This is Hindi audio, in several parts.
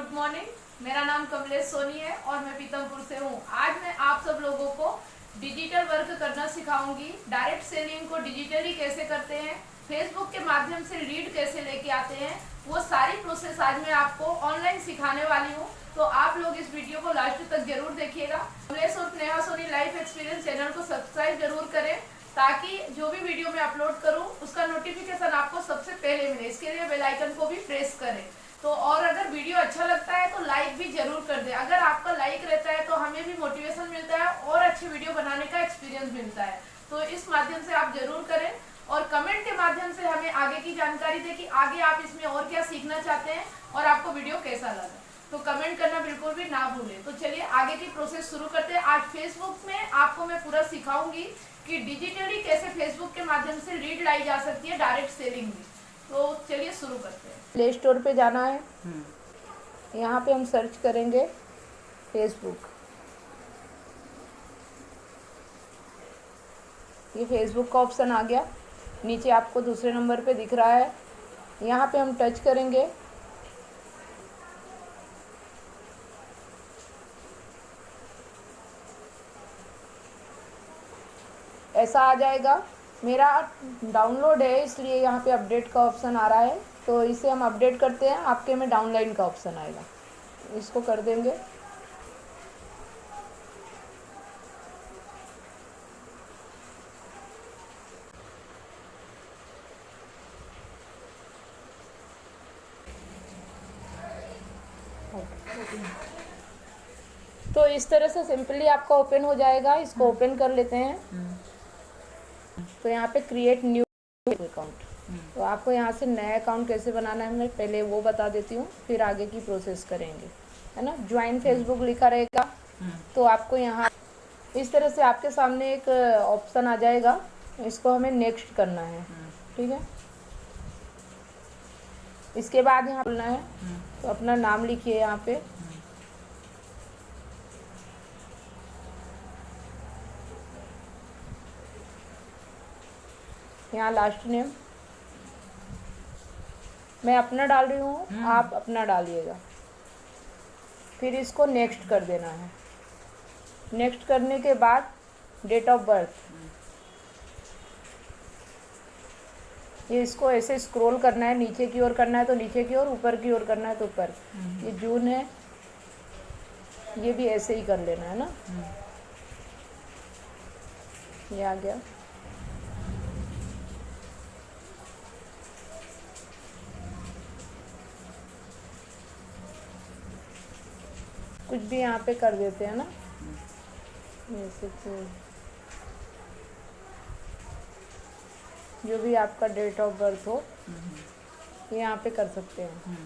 Good morning. मेरा नाम कमलेश सोनी है और मैं पीतमपुर से हूँ। आज मैं आप सब लोगों को डिजिटल वर्क करना सिखाऊंगी। डायरेक्ट सेलिंग को डिजिटली कैसे करते हैं, फेसबुक के माध्यम से लीड कैसे लेके आते हैं, वो सारी प्रोसेस आज मैं आपको ऑनलाइन सिखाने वाली हूँ। तो आप लोग इस वीडियो को लास्ट तक जरूर देखिएगा। कमलेश और Neha Soni life experience channel को सब्सक्राइब जरूर करें ताकि जो भी वीडियो मैं अपलोड करूँ उसका नोटिफिकेशन आपको सबसे पहले मिले। इसके लिए बेल आइकन को भी प्रेस करें। तो और अगर वीडियो अच्छा लगता है तो लाइक भी जरूर कर दे। अगर आपका लाइक रहता है तो हमें भी मोटिवेशन मिलता है और अच्छे वीडियो बनाने का एक्सपीरियंस मिलता है। तो इस माध्यम से आप जरूर करें और कमेंट के माध्यम से हमें आगे की जानकारी दें कि आगे आप इसमें और क्या सीखना चाहते हैं और आपको वीडियो कैसा लगा। तो कमेंट करना बिल्कुल भी ना भूलें। तो चलिए आगे की प्रोसेस शुरू करते हैं। आज फेसबुक में आपको मैं पूरा सिखाऊंगी कि डिजिटली कैसे फेसबुक के माध्यम से लीड लाई जा सकती है डायरेक्ट सेलिंग में। तो चलिए शुरू करते हैं। प्ले स्टोर पे जाना है। यहाँ पे हम सर्च करेंगे फेसबुक। ये फेसबुक का ऑप्शन आ गया। नीचे आपको दूसरे नंबर पे दिख रहा है, यहाँ पे हम टच करेंगे। ऐसा आ जाएगा। मेरा डाउनलोड है इसलिए यहाँ पे अपडेट का ऑप्शन आ रहा है, तो इसे हम अपडेट करते हैं। आपके में डाउनलाइन का ऑप्शन आएगा, इसको कर देंगे। तो इस तरह से सिंपली आपका ओपन हो जाएगा। इसको ओपन कर लेते हैं। तो यहाँ पे क्रिएट न्यू अकाउंट, तो आपको यहाँ से नया अकाउंट कैसे बनाना है मैं पहले वो बता देती हूँ, फिर आगे की प्रोसेस करेंगे, है ना। ज्वाइन फेसबुक लिखा रहेगा, तो आपको यहाँ इस तरह से आपके सामने एक ऑप्शन आ जाएगा। इसको हमें नेक्स्ट करना है, ठीक है। इसके बाद यहाँ बोलना है, तो अपना नाम लिखिए यहाँ पे। यहाँ लास्ट नेम मैं अपना डाल रही हूँ, आप अपना डालिएगा। फिर इसको नेक्स्ट कर देना है। नेक्स्ट करने के बाद डेट ऑफ बर्थ, ये इसको ऐसे स्क्रॉल करना है, नीचे की ओर करना है तो नीचे की ओर, ऊपर की ओर करना है तो ऊपर। ये जून है, ये भी ऐसे ही कर लेना है ना। ये आ गया। कुछ भी यहाँ पे कर देते हैं ना, जैसे कि जो भी आपका डेट ऑफ बर्थ हो ये यहाँ पे कर सकते हैं।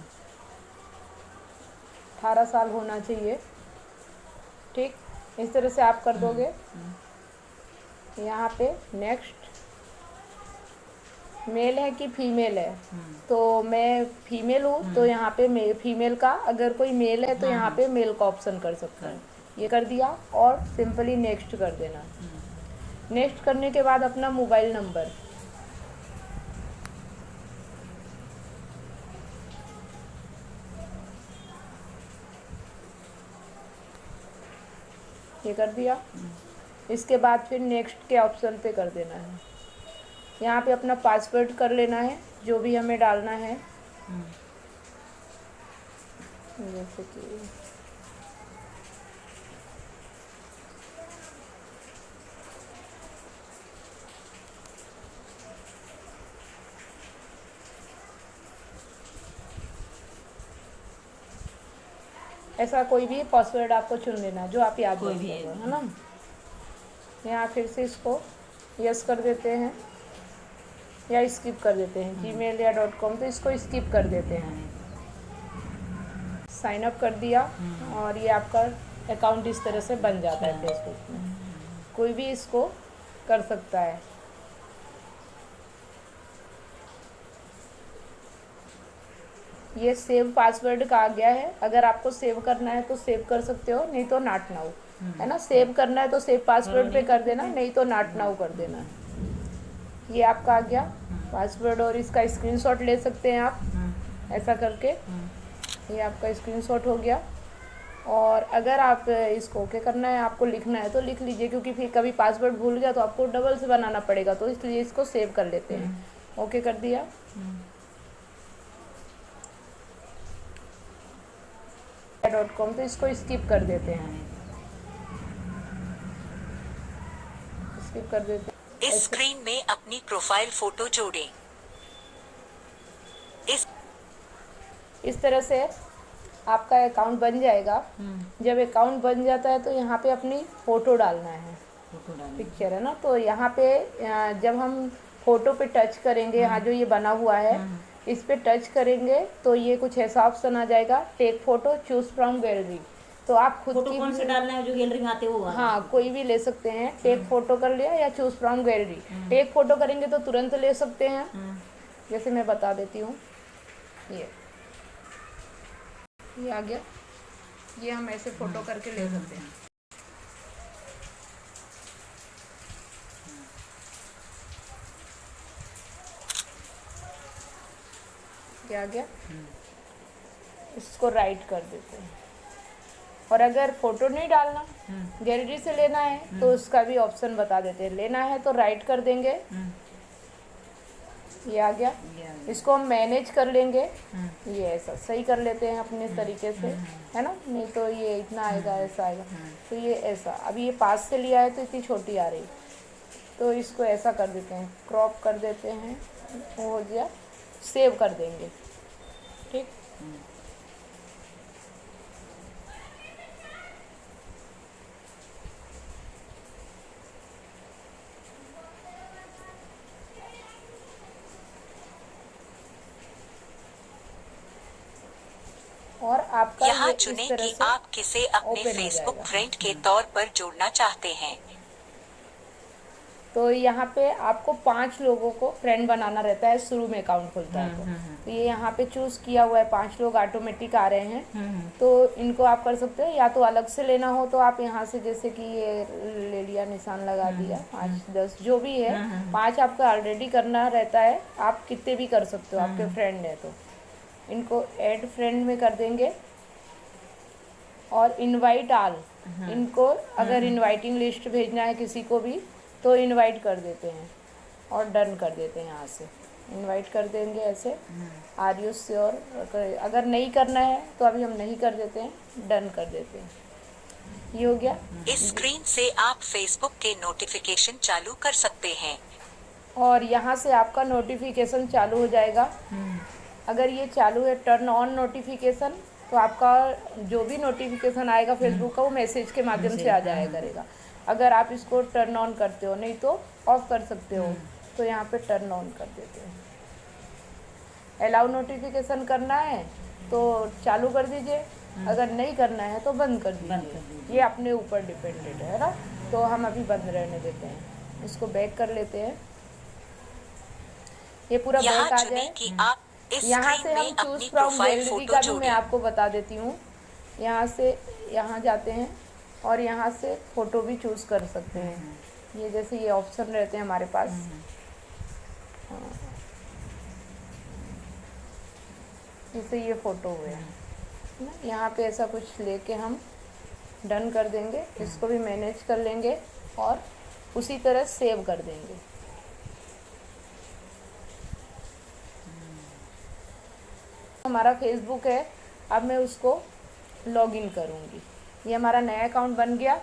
18 साल होना चाहिए, ठीक। इस तरह से आप कर दोगे। यहाँ पे नेक्स्ट, मेल है कि फीमेल है, तो मैं फीमेल हूँ तो यहाँ पे फीमेल का, अगर कोई मेल है तो यहाँ पे मेल का ऑप्शन कर सकते हैं। ये कर दिया और सिंपली नेक्स्ट कर देना। नेक्स्ट करने के बाद अपना मोबाइल नंबर, ये कर दिया। इसके बाद फिर नेक्स्ट के ऑप्शन पे कर देना है। यहाँ पे अपना पासवर्ड कर लेना है, जो भी हमें डालना है। जैसे कि ऐसा कोई भी पासवर्ड आपको चुन लेना जो आप याद रख लो, है ना। यहाँ फिर से इसको यस कर देते हैं या स्किप कर देते हैं, जीमेल या .com, तो इसको स्किप कर देते हैं। साइन अप कर दिया और ये आपका अकाउंट इस तरह से बन जाता है फेसबुक में। कोई भी इसको कर सकता है। ये सेव पासवर्ड का आ गया है। अगर आपको सेव करना है तो सेव कर सकते हो, नहीं तो नॉट नाउ, है ना। सेव करना है तो सेव पासवर्ड पे कर देना, नहीं तो नॉट नाउ कर देना। ये आपका आ गया पासवर्ड, और इसका स्क्रीनशॉट ले सकते हैं आप ऐसा करके। ये आपका स्क्रीनशॉट हो गया। और अगर आप इसको ओके करना है, आपको लिखना है तो लिख लीजिए, क्योंकि फिर कभी पासवर्ड भूल गया तो आपको डबल से बनाना पड़ेगा, तो इसलिए इसको सेव कर लेते हैं। ओके कर दिया। .com, तो इसको स्किप कर देते हैं, स्किप कर देते हैं। इस स्क्रीन में अपनी प्रोफाइल फोटो जोड़ें। इस तरह से आपका अकाउंट बन जाएगा। जब अकाउंट बन जाता है तो यहाँ पे अपनी फ़ोटो डालना है, पिक्चर है ना, तो यहाँ पे जब हम फ़ोटो पे टच करेंगे, यहाँ जो ये बना हुआ है इस पे टच करेंगे तो ये कुछ ऐसा ऑप्शन आ जाएगा, take photo choose from gallery. तो आप खुद फोटो की कौन सा डालना है, जो गैलरी में आते हैं वो वाला? हाँ, कोई भी ले सकते हैं। टेक फ़ोटो कर लिया या choose from gallery. Take photo करेंगे तो तुरंत ले सकते हैं, जैसे मैं बता देती हूँ। ये आ गया, ये हम ऐसे फ़ोटो करके ले सकते हैं। क्या आ गया, इसको राइट कर देते हैं। और अगर फ़ोटो नहीं डालना, गैलरी से लेना है, तो उसका भी ऑप्शन बता देते हैं। लेना है तो राइट कर देंगे, ये आ गया। इसको हम मैनेज कर लेंगे, ये ऐसा सही कर लेते हैं अपने तरीके से, है ना, नहीं तो ये इतना आएगा, ऐसा आएगा, तो ये ऐसा। अभी ये पास से लिया है तो इतनी छोटी आ रही, तो इसको ऐसा कर देते हैं, क्रॉप कर देते हैं, वो हो गया, सेव कर देंगे। ठीक, और आपका यहाँ ये चुनें इस तरह कि से आप किसे अपने ओपन हो फेसबुक जाएगा। फ्रेंड के तौर पर जोड़ना चाहते हैं। तो यहाँ पे आपको 5 लोगों को फ्रेंड बनाना रहता है शुरू में अकाउंट खुलता है तो ये यहाँ पे चूज़ किया हुआ है, 5 लोग ऑटोमेटिक आ रहे हैं। तो इनको आप कर सकते हो, या तो अलग से लेना हो तो आप यहाँ से, जैसे कि ये ले लिया, निशान लगा दिया, 5-10 जो भी है, 5 आपका ऑलरेडी करना रहता है। आप कितने भी कर सकते हो, आपके फ्रेंड है तो इनको ऐड फ्रेंड में कर देंगे। और इनवाइट ऑल, इनको अगर इनवाइटिंग लिस्ट भेजना है किसी को भी तो इनवाइट कर देते हैं और डन कर देते हैं। यहाँ से इनवाइट कर देंगे ऐसे। आर यू श्योर, अगर नहीं करना है तो अभी हम नहीं कर देते हैं, डन कर देते हैं। ये हो गया। इस स्क्रीन से आप फेसबुक के नोटिफिकेशन चालू कर सकते हैं। और यहाँ से आपका नोटिफिकेशन चालू हो जाएगा। अगर ये चालू है टर्न ऑन नोटिफिकेशन, तो आपका जो भी नोटिफिकेशन आएगा फेसबुक का वो मैसेज के माध्यम से आ जाया करेगा। अगर आप इसको टर्न ऑन करते हो, नहीं तो ऑफ कर सकते हो। तो यहाँ पे टर्न ऑन कर देते हैं। अलाउ नोटिफिकेशन करना है तो चालू कर दीजिए, अगर नहीं करना है तो बंद कर दीजिए। ये अपने ऊपर डिपेंडेड है ना, तो हम अभी बंद रहने देते हैं। इसको बैक कर लेते हैं, ये पूरा बैक आ जाए। कि आप इस यहाँ से स्क्रीन हम में चूज़ अपनी फ्रॉम प्रोफाइल गैलरी फोटो का भी मैं जोड़ें। आपको बता देती हूँ। यहाँ से यहाँ जाते हैं और यहाँ से फ़ोटो भी चूज़ कर सकते हैं। ये जैसे ये ऑप्शन रहते हैं हमारे पास। जैसे ये फ़ोटो हुए हैं ना, यहाँ पे ऐसा कुछ लेके हम डन कर देंगे। इसको भी मैनेज कर लेंगे और उसी तरह सेव कर देंगे। हमारा फेसबुक है, अब मैं उसको लॉगिन करूँगी। ये हमारा नया अकाउंट बन गया।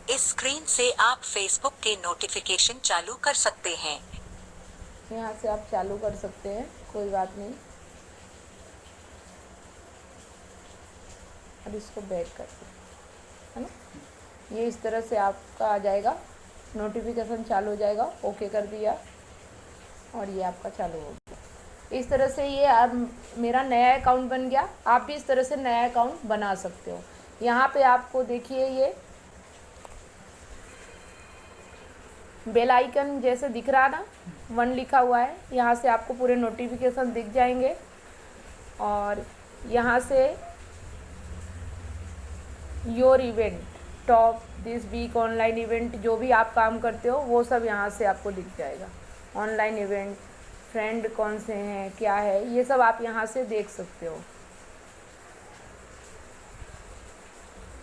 इस स्क्रीन से आप फेसबुक के नोटिफिकेशन चालू कर सकते हैं। यहाँ से आप चालू कर सकते हैं, कोई बात नहीं। अब इसको बैक कर दें, है ना। ये इस तरह से आपका आ जाएगा, नोटिफिकेशन चालू हो जाएगा। ओके कर दिया और ये आपका चालू हो गया। इस तरह से ये अब मेरा नया अकाउंट बन गया। आप भी इस तरह से नया अकाउंट बना सकते हो। यहाँ पे आपको देखिए ये बेल आइकन जैसे दिख रहा ना, 1 लिखा हुआ है, यहाँ से आपको पूरे नोटिफिकेशन दिख जाएंगे। और यहाँ से your event, top this week online event, जो भी आप काम करते हो वो सब यहाँ से आपको दिख जाएगा। ऑनलाइन इवेंट, फ्रेंड कौन से हैं, क्या है, ये सब आप यहाँ से देख सकते हो।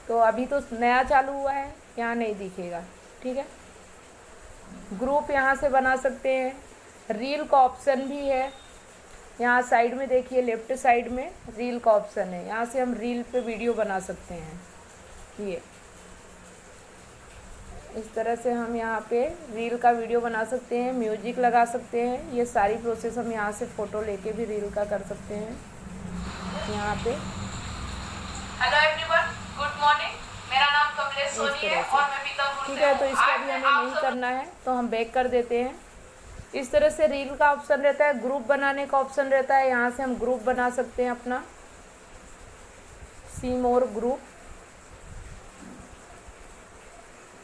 तो अभी तो नया चालू हुआ है, यहाँ नहीं दिखेगा, ठीक है। ग्रुप यहाँ से बना सकते हैं। रील का ऑप्शन भी है, यहाँ साइड में देखिए, लेफ्ट साइड में रील का ऑप्शन है, यहाँ से हम रील पे वीडियो बना सकते हैं। ये इस तरह से हम यहाँ पे रील का वीडियो बना सकते हैं, म्यूजिक लगा सकते हैं। ये सारी प्रोसेस हम यहाँ से फ़ोटो लेके भी रील का कर सकते हैं यहाँ पे। Hello everyone, good morning. मेरा नाम कमलेश सोनी है और मैं पीतमपुर ठीक से है, हूँ। तो इसको आज अभी मैं हमें आप नहीं सब करना है, तो हम बैक कर देते हैं। इस तरह से रील का ऑप्शन रहता है, ग्रुप बनाने का ऑप्शन रहता है, यहाँ से हम ग्रुप बना सकते हैं अपना, सी मोर ग्रुप।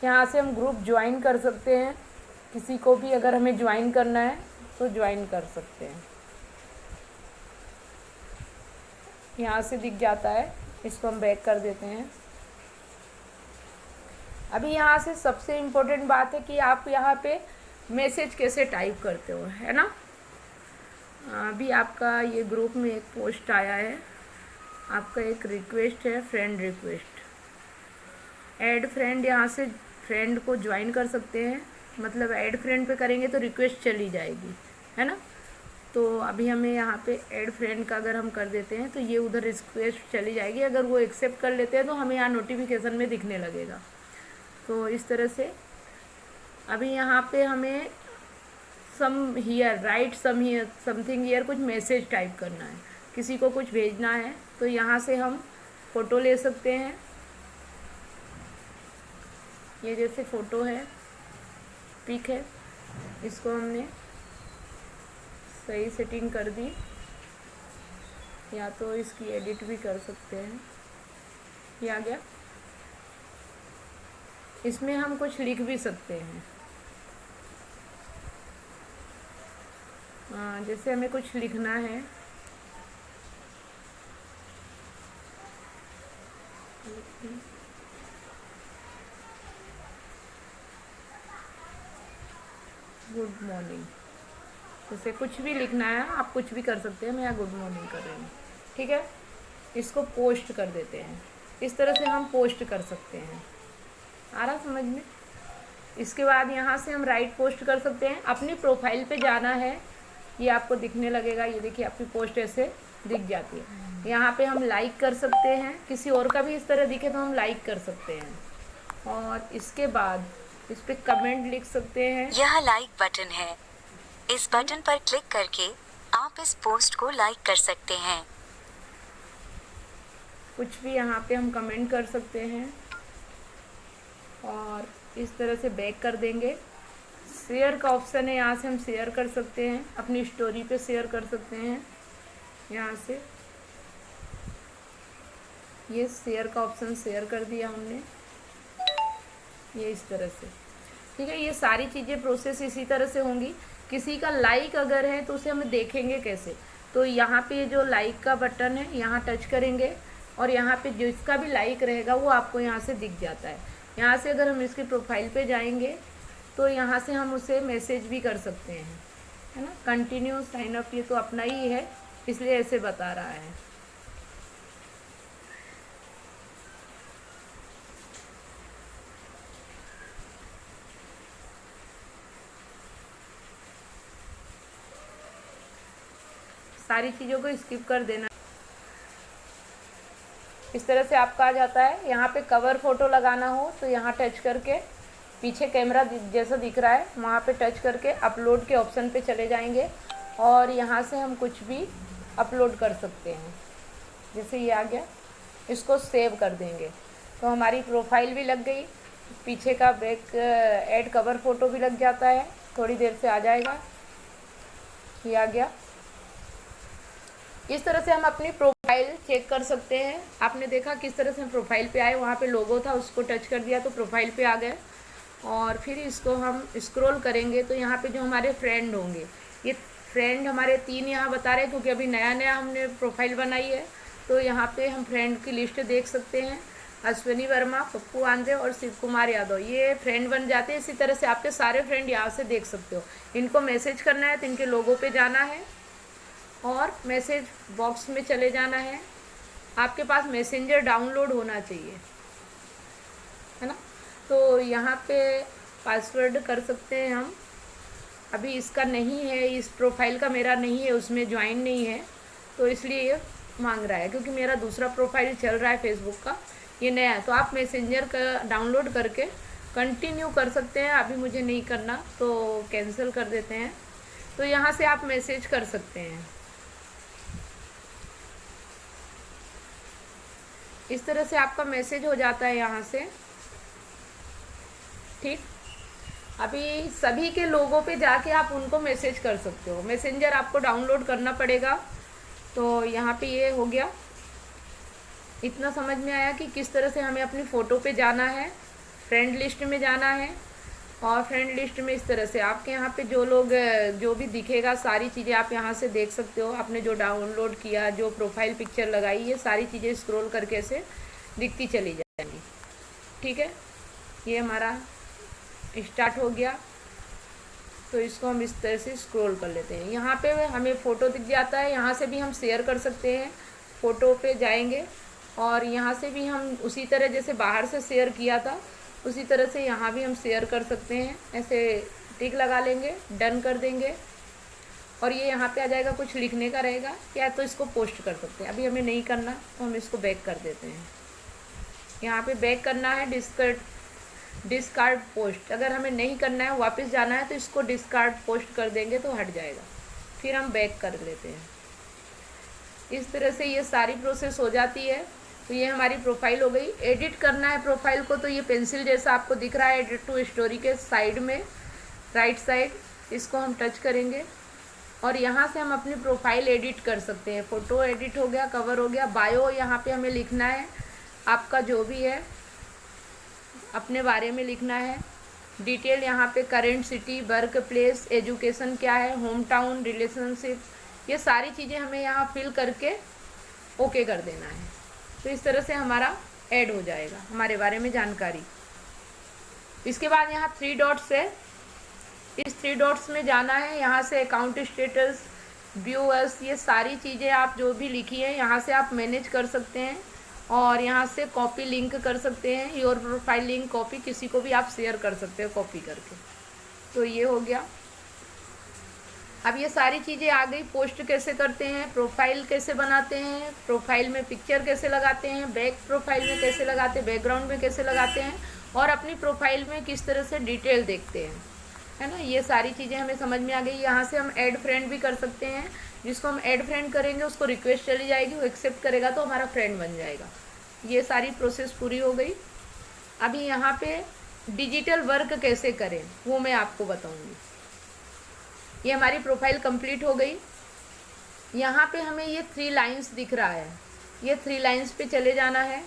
यहाँ से हम ग्रुप ज्वाइन कर सकते हैं, किसी को भी अगर हमें ज्वाइन करना है तो ज्वाइन कर सकते हैं। यहाँ से दिख जाता है, इसको हम बैक कर देते हैं। अभी यहाँ से सबसे इम्पोर्टेंट बात है कि आप यहाँ पे मैसेज कैसे टाइप करते हो, है ना। अभी आपका ये ग्रुप में एक पोस्ट आया है, आपका एक रिक्वेस्ट है, फ्रेंड रिक्वेस्ट, ऐड फ्रेंड। यहाँ से फ्रेंड को ज्वाइन कर सकते हैं, मतलब ऐड फ्रेंड पे करेंगे तो रिक्वेस्ट चली जाएगी, है ना। तो अभी हमें यहाँ पे ऐड फ्रेंड का अगर हम कर देते हैं तो ये उधर रिक्वेस्ट चली जाएगी। अगर वो एक्सेप्ट कर लेते हैं तो हमें यहाँ नोटिफिकेशन में दिखने लगेगा। तो इस तरह से अभी यहाँ पे हमें some here, right some here, something here, कुछ मैसेज टाइप करना है, किसी को कुछ भेजना है, तो यहाँ से हम फ़ोटो ले सकते हैं। ये जैसे फ़ोटो है, पिक है, इसको हमने सही सेटिंग कर दी, या तो इसकी एडिट भी कर सकते हैं। ये आ गया। इसमें हम कुछ लिख भी सकते हैं, जैसे हमें कुछ लिखना है, गुड मॉर्निंग, जैसे कुछ भी लिखना है, आप कुछ भी कर सकते हैं। मैं यहाँ गुड मॉर्निंग कर रही हूँ, ठीक है। इसको पोस्ट कर देते हैं, इस तरह से हम पोस्ट कर सकते हैं। आ रहा समझ में। इसके बाद यहाँ से हम राइट पोस्ट कर सकते हैं, अपनी प्रोफाइल पे जाना है, ये आपको दिखने लगेगा। ये देखिए, आपकी पोस्ट ऐसे दिख जाती है। यहाँ पे हम लाइक कर सकते हैं, किसी और का भी इस तरह दिखे तो हम लाइक कर सकते हैं। और इसके बाद इस पर कमेंट लिख सकते हैं। यह लाइक बटन है, इस बटन पर क्लिक करके आप इस पोस्ट को लाइक कर सकते हैं। कुछ भी यहाँ पे हम कमेंट कर सकते हैं और इस तरह से बैक कर देंगे। शेयर का ऑप्शन है, यहाँ से हम शेयर कर सकते हैं, अपनी स्टोरी पे शेयर कर सकते हैं। यहाँ से ये शेयर का ऑप्शन शेयर कर दिया हमने, ये इस तरह से, ठीक है। ये सारी चीज़ें प्रोसेस इसी तरह से होंगी। किसी का लाइक अगर है तो उसे हम देखेंगे कैसे, तो यहाँ पे जो लाइक का बटन है, यहाँ टच करेंगे और यहाँ पे जिसका भी लाइक रहेगा वो आपको यहाँ से दिख जाता है। यहाँ से अगर हम इसकी प्रोफाइल पे जाएंगे तो यहाँ से हम उसे मैसेज भी कर सकते हैं, है ना। कंटिन्यू साइन अप, ये तो अपना ही है इसलिए ऐसे बता रहा है। सारी चीज़ों को स्किप कर देना। इस तरह से आपका आ जाता है। यहाँ पे कवर फ़ोटो लगाना हो तो यहाँ टच करके, पीछे कैमरा जैसा दिख रहा है वहाँ पे टच करके अपलोड के ऑप्शन पे चले जाएंगे और यहाँ से हम कुछ भी अपलोड कर सकते हैं। जैसे ये आ गया, इसको सेव कर देंगे तो हमारी प्रोफाइल भी लग गई, पीछे का बैक ऐड कवर फ़ोटो भी लग जाता है, थोड़ी देर से आ जाएगा। ये आ गया। इस तरह से हम अपनी प्रोफाइल चेक कर सकते हैं। आपने देखा किस तरह से हम प्रोफाइल पे आए, वहाँ पे लोगो था, उसको टच कर दिया तो प्रोफाइल पे आ गए। और फिर इसको हम स्क्रॉल करेंगे तो यहाँ पे जो हमारे फ्रेंड होंगे, ये फ्रेंड हमारे 3 यहाँ बता रहे हैं क्योंकि अभी नया नया हमने प्रोफाइल बनाई है। तो यहाँ पे हम फ्रेंड की लिस्ट देख सकते हैं अश्विनी वर्मा, पप्पू आंद्रे और शिव कुमार यादव, ये फ्रेंड बन जाते हैं। इसी तरह से आपके सारे फ्रेंड यहाँ से देख सकते हो। इनको मैसेज करना है तो इनके लोगों पे जाना है और मैसेज बॉक्स में चले जाना है। आपके पास मैसेंजर डाउनलोड होना चाहिए, है ना। तो यहाँ पे पासवर्ड कर सकते हैं हम। अभी इसका नहीं है, इस प्रोफाइल का मेरा नहीं है, उसमें ज्वाइन नहीं है, तो इसलिए ये मांग रहा है, क्योंकि मेरा दूसरा प्रोफाइल चल रहा है फेसबुक का, ये नया है। तो आप मैसेंजर का डाउनलोड करके कंटिन्यू कर सकते हैं। अभी मुझे नहीं करना तो कैंसिल कर देते हैं। तो यहाँ से आप मैसेज कर सकते हैं। इस तरह से आपका मैसेज हो जाता है यहाँ से, ठीक। अभी सभी के लोगों पे जाके आप उनको मैसेज कर सकते हो। मैसेंजर आपको डाउनलोड करना पड़ेगा। तो यहाँ पे ये हो गया। इतना समझ में आया कि किस तरह से हमें अपनी फ़ोटो पे जाना है, फ्रेंड लिस्ट में जाना है। और फ्रेंड लिस्ट में इस तरह से आपके यहाँ पे जो लोग जो भी दिखेगा सारी चीज़ें आप यहाँ से देख सकते हो। आपने जो डाउनलोड किया, जो प्रोफाइल पिक्चर लगाई, ये सारी चीज़ें स्क्रॉल करके ऐसे दिखती चली जाएंगी, ठीक है। ये हमारा स्टार्ट हो गया। तो इसको हम इस तरह से स्क्रॉल कर लेते हैं। यहाँ पे हमें फ़ोटो दिख जाता है, यहाँ से भी हम शेयर कर सकते हैं। फ़ोटो पे जाएंगे और यहाँ से भी हम उसी तरह जैसे बाहर से शेयर किया था उसी तरह से यहाँ भी हम शेयर कर सकते हैं। ऐसे टिक लगा लेंगे, डन कर देंगे और ये यहाँ पे आ जाएगा, कुछ लिखने का रहेगा, या तो इसको पोस्ट कर सकते हैं। अभी हमें नहीं करना तो हम इसको बैक कर देते हैं। यहाँ पे बैक करना है, डिस्कार्ड पोस्ट। अगर हमें नहीं करना है, वापस जाना है, तो इसको डिस्कार्ड पोस्ट कर देंगे तो हट जाएगा। फिर हम बैक कर लेते हैं। इस तरह से ये सारी प्रोसेस हो जाती है। तो ये हमारी प्रोफाइल हो गई। एडिट करना है प्रोफाइल को, तो ये पेंसिल जैसा आपको दिख रहा है एडिट टू स्टोरी के साइड में, राइट साइड, इसको हम टच करेंगे और यहाँ से हम अपनी प्रोफाइल एडिट कर सकते हैं। फ़ोटो एडिट हो गया, कवर हो गया, बायो यहाँ पे हमें लिखना है, आपका जो भी है अपने बारे में लिखना है। डिटेल यहाँ पे current city, work place, education क्या है, होम टाउन, रिलेशनशिप, ये सारी चीज़ें हमें यहाँ फिल करके ओके कर देना है। तो इस तरह से हमारा ऐड हो जाएगा हमारे बारे में जानकारी। इसके बाद यहाँ 3 डॉट्स है, इस 3 डॉट्स में जाना है। यहाँ से अकाउंट स्टेटस, व्यूअर्स, ये सारी चीज़ें आप जो भी लिखी है यहाँ से आप मैनेज कर सकते हैं। और यहाँ से कॉपी लिंक कर सकते हैं, योर प्रोफाइल लिंक कॉपी, किसी को भी आप शेयर कर सकते हो कॉपी करके। तो ये हो गया। अब ये सारी चीज़ें आ गई। पोस्ट कैसे करते हैं, प्रोफाइल कैसे बनाते हैं, प्रोफाइल में पिक्चर कैसे लगाते हैं, बैक प्रोफाइल में कैसे लगाते हैं, बैकग्राउंड में कैसे लगाते हैं, और अपनी प्रोफाइल में किस तरह से डिटेल देखते हैं, है ना। ये सारी चीज़ें हमें समझ में आ गई। यहाँ से हम ऐड फ्रेंड भी कर सकते हैं। जिसको हम ऐड फ्रेंड करेंगे उसको रिक्वेस्ट चली जाएगी, वो एक्सेप्ट करेगा तो हमारा फ्रेंड बन जाएगा। ये सारी प्रोसेस पूरी हो गई। अभी यहाँ पे डिजिटल वर्क कैसे करें वो मैं आपको बताऊँगी। ये हमारी प्रोफाइल कंप्लीट हो गई। यहाँ पे हमें ये 3 लाइंस दिख रहा है, ये 3 लाइंस पे चले जाना है।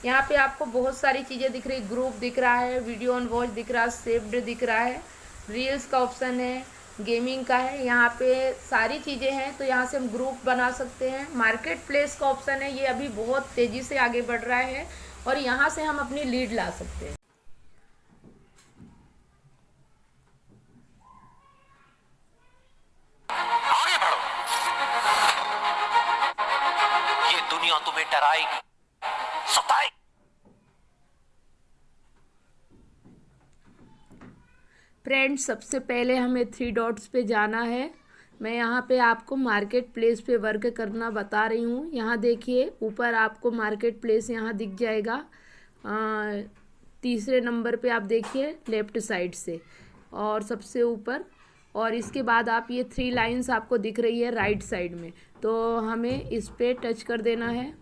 यहाँ पे आपको बहुत सारी चीज़ें दिख रही, ग्रुप दिख रहा है, वीडियो ऑन वॉच दिख रहा है, सेव्ड दिख रहा है, रील्स का ऑप्शन है, गेमिंग का है, यहाँ पे सारी चीज़ें हैं। तो यहाँ से हम ग्रुप बना सकते हैं। मार्केट प्लेस का ऑप्शन है, ये अभी बहुत तेज़ी से आगे बढ़ रहा है और यहाँ से हम अपनी लीड ला सकते हैं। आगे बढ़ो, ये दुनिया तुम्हें डराएगी, सताएगी। फ्रेंड्स, सबसे पहले हमें 3 डॉट्स पे जाना है। मैं यहाँ पे आपको मार्केट प्लेस पे वर्क करना बता रही हूँ। यहाँ देखिए ऊपर आपको मार्केट प्लेस यहाँ दिख जाएगा, तीसरे नंबर पे आप देखिए लेफ़्ट साइड से और सबसे ऊपर। और इसके बाद आप ये 3 लाइंस आपको दिख रही है राइट साइड में, तो हमें इस पे टच कर देना है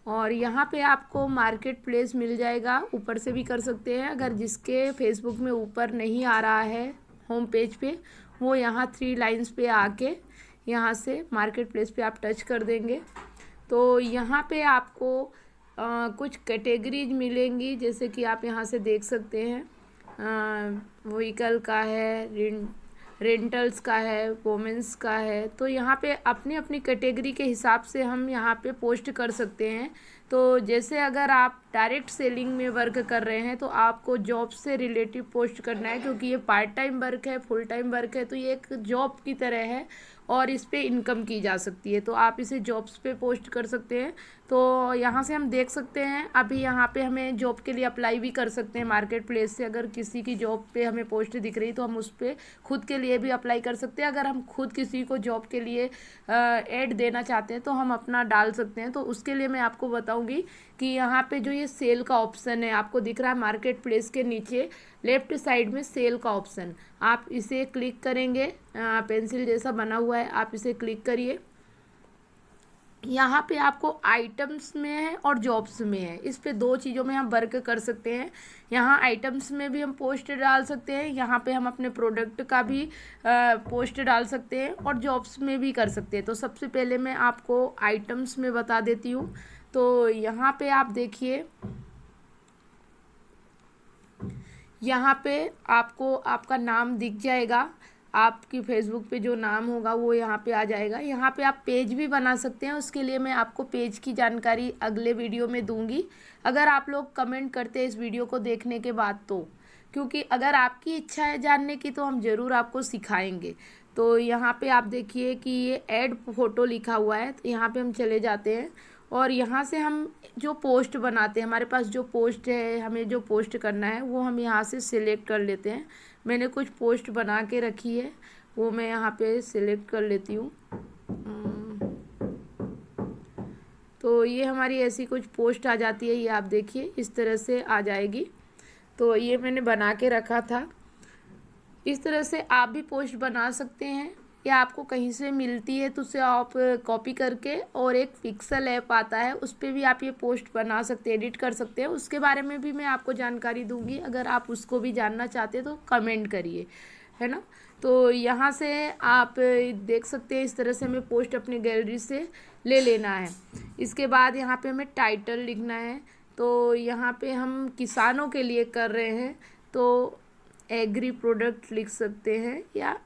और यहाँ पे आपको मार्केट प्लेस मिल जाएगा। ऊपर से भी कर सकते हैं, अगर जिसके फेसबुक में ऊपर नहीं आ रहा है होम पेज पे, वो यहाँ 3 लाइंस पे आके यहाँ से मार्केट प्लेस पे आप टच कर देंगे। तो यहाँ पे आपको कुछ कैटेगरीज मिलेंगी, जैसे कि आप यहाँ से देख सकते हैं। व्हीकल का है, रेंटल्स का है, वोमेंस का है। तो यहाँ पे अपनी अपनी कैटेगरी के हिसाब से हम यहाँ पे पोस्ट कर सकते हैं। तो जैसे अगर आप डायरेक्ट सेलिंग में वर्क कर रहे हैं तो आपको जॉब से रिलेटिव पोस्ट करना है, क्योंकि ये पार्ट टाइम वर्क है, फुल टाइम वर्क है, तो ये एक जॉब की तरह है और इस पे इनकम की जा सकती है। तो आप इसे जॉब्स पे पोस्ट कर सकते हैं। तो यहाँ से हम देख सकते हैं अभी यहाँ पे हमें जॉब के लिए अप्लाई भी कर सकते हैं मार्केट प्लेस से। अगर किसी की जॉब पे हमें पोस्ट दिख रही तो हम उस पर खुद के लिए भी अप्लाई कर सकते हैं। अगर हम खुद किसी को जॉब के लिए ऐड देना चाहते हैं तो हम अपना डाल सकते हैं। तो उसके लिए मैं आपको बताऊंगी कि यहाँ पे जो ये सेल का ऑप्शन है आपको दिख रहा है मार्केट प्लेस के नीचे लेफ्ट साइड में सेल का ऑप्शन, आप इसे क्लिक करेंगे, पेंसिल जैसा बना हुआ है, आप इसे क्लिक करिए। यहाँ पे आपको आइटम्स में है और जॉब्स में है, इस पे दो चीज़ों में हम वर्क कर सकते हैं। यहाँ आइटम्स में भी हम पोस्ट डाल सकते हैं, यहाँ पे हम अपने प्रोडक्ट का भी पोस्ट डाल सकते हैं और जॉब्स में भी कर सकते हैं। तो सबसे पहले मैं आपको आइटम्स में बता देती हूँ। तो यहाँ पे आप देखिए, यहाँ पे आपको आपका नाम दिख जाएगा, आपकी फेसबुक पे जो नाम होगा वो यहाँ पे आ जाएगा। यहाँ पे आप पेज भी बना सकते हैं, उसके लिए मैं आपको पेज की जानकारी अगले वीडियो में दूंगी, अगर आप लोग कमेंट करते हैं इस वीडियो को देखने के बाद तो, क्योंकि अगर आपकी इच्छा है जानने की तो हम ज़रूर आपको सिखाएंगे। तो यहाँ पे आप देखिए कि ये ऐड फोटो लिखा हुआ है, तो यहाँ पे हम चले जाते हैं और यहाँ से हम जो पोस्ट बनाते हैं, हमारे पास जो पोस्ट है, हमें जो पोस्ट करना है वो हम यहाँ से सिलेक्ट कर लेते हैं। मैंने कुछ पोस्ट बना के रखी है, वो मैं यहाँ पे सिलेक्ट कर लेती हूँ। तो ये हमारी ऐसी कुछ पोस्ट आ जाती है, ये आप देखिए इस तरह से आ जाएगी। तो ये मैंने बना के रखा था। इस तरह से आप भी पोस्ट बना सकते हैं, या आपको कहीं से मिलती है तो उसे आप कॉपी करके, और एक पिक्सल ऐप आता है उस पर भी आप ये पोस्ट बना सकते हैं, एडिट कर सकते हैं। उसके बारे में भी मैं आपको जानकारी दूंगी, अगर आप उसको भी जानना चाहते हैं तो कमेंट करिए, है ना। तो यहाँ से आप देख सकते हैं इस तरह से हमें पोस्ट अपनी गैलरी से ले लेना है। इसके बाद यहाँ पे हमें टाइटल लिखना है। तो यहाँ पे हम किसानों के लिए कर रहे हैं तो एग्री प्रोडक्ट लिख सकते हैं या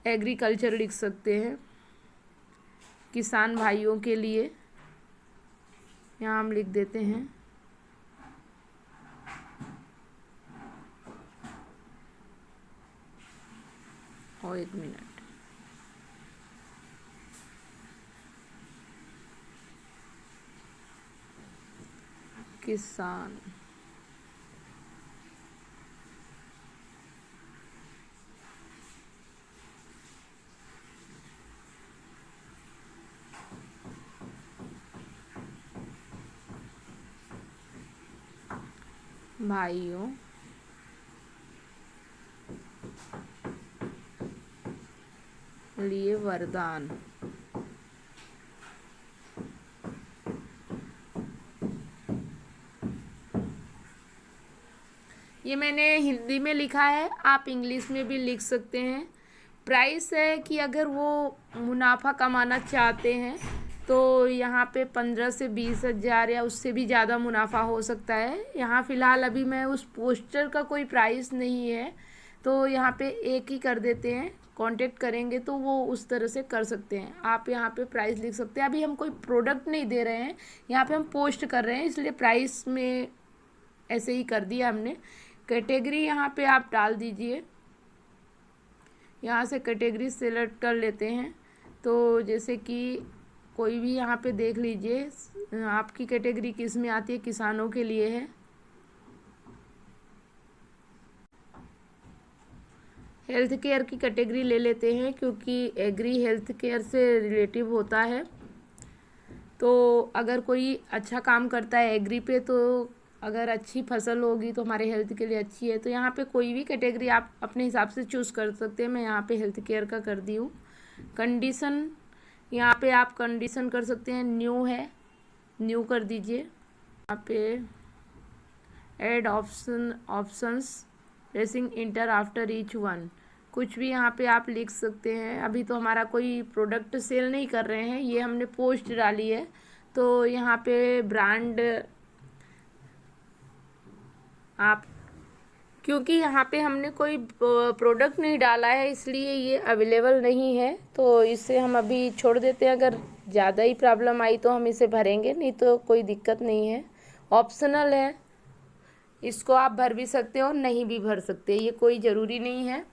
एग्रीकल्चर लिख सकते हैं, किसान भाइयों के लिए यहाँ हम लिख देते हैं और 1 मिनट, किसान भाइयों लिए वरदान। ये मैंने हिंदी में लिखा है, आप इंग्लिश में भी लिख सकते हैं। प्राइस है कि अगर वो मुनाफा कमाना चाहते हैं तो यहाँ पे 15 से 20 हज़ार या उससे भी ज़्यादा मुनाफा हो सकता है। यहाँ फ़िलहाल अभी मैं उस पोस्टर का कोई प्राइस नहीं है, तो यहाँ पे एक ही कर देते हैं। कांटेक्ट करेंगे तो वो उस तरह से कर सकते हैं। आप यहाँ पे प्राइस लिख सकते हैं। अभी हम कोई प्रोडक्ट नहीं दे रहे हैं, यहाँ पे हम पोस्ट कर रहे हैं, इसलिए प्राइस में ऐसे ही कर दिया हमने। कैटेगरी यहाँ पे आप डाल दीजिए, यहाँ से कैटेगरी सेलेक्ट कर लेते हैं। तो जैसे कि कोई भी यहाँ पे देख लीजिए आपकी कैटेगरी किस में आती है, किसानों के लिए है। हेल्थ केयर की कैटेगरी ले लेते हैं क्योंकि एग्री हेल्थ केयर से रिलेटिव होता है। तो अगर कोई अच्छा काम करता है एग्री पे, तो अगर अच्छी फसल होगी तो हमारे हेल्थ के लिए अच्छी है। तो यहाँ पे कोई भी कैटेगरी आप अपने हिसाब से चूज़ कर सकते हैं। मैं यहाँ पे हेल्थ केयर का कर दी हूँ। कंडीशन, यहाँ पे आप कंडीशन कर सकते हैं, न्यू है, न्यू कर दीजिए। यहाँ पे add options pressing inter after each one, कुछ भी यहाँ पे आप लिख सकते हैं। अभी तो हमारा कोई प्रोडक्ट सेल नहीं कर रहे हैं, ये हमने पोस्ट डाली है। तो यहाँ पे ब्रांड आप क्योंकि यहाँ पे हमने कोई प्रोडक्ट नहीं डाला है इसलिए ये अवेलेबल नहीं है, तो इसे हम अभी छोड़ देते हैं। अगर ज़्यादा ही प्रॉब्लम आई तो हम इसे भरेंगे, नहीं तो कोई दिक्कत नहीं है। ऑप्शनल है, इसको आप भर भी सकते हो नहीं भी भर सकते, ये कोई ज़रूरी नहीं है।